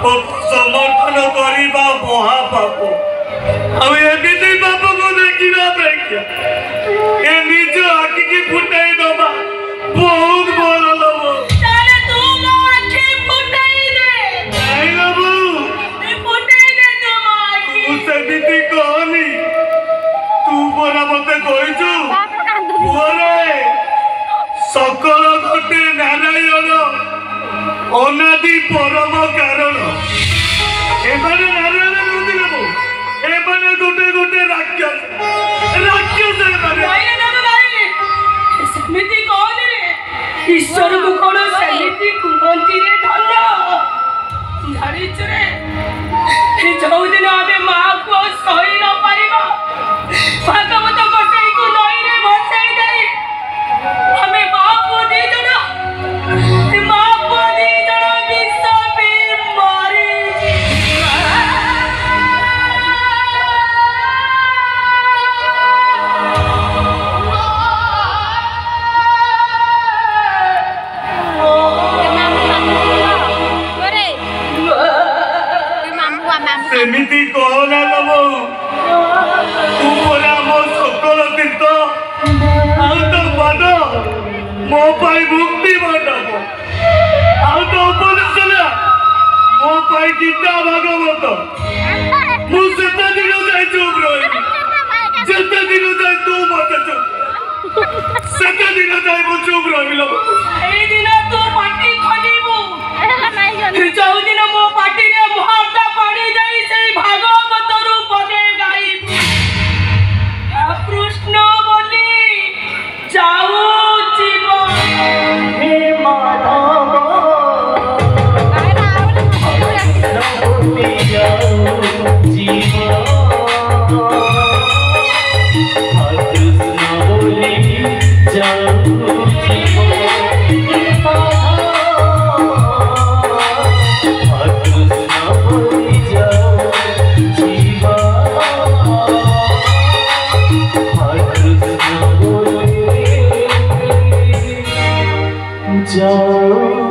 पाप को समर्थन करवा महापाप एमती पाप को देखा अपेक्षा ए निज आखि की फुटाई दबा बहुत भल लव सेमती कहनी तू बना मत कहीचु सकल घटे नारायण अनादि परम कारण एमाने नारायण कहते एमाने गोटे गोटे राक्षस राक्षस सेमती कहनी रे ईश्वर को कोन सेमती कुमंती रे धन जानिछ रे जो दिन आमे मां को सही न पारिबा भागवत गोसाई को नई रे भसाई दई हमें बाप को दे जणा विष पे मारी सेमिति कहना लबो तू परा मो सकल तीर्थ आउ तो बाड मो पाई मुक्ति बाडबो आउ तो उपनिषद मो पाई गीता भागवत मु सेते दिन जाय चुप रही जेते दिन जाय तू मत चुप सेते दिन जाय मु चुप रही लबो ए दिन तू पाटी खलीबू जो दिन मो पाटी रे मोहता पड़ी जाई से भागवत रूप दे गाई कृष्ण बोली जाऊ जीवन हे माधव जाओ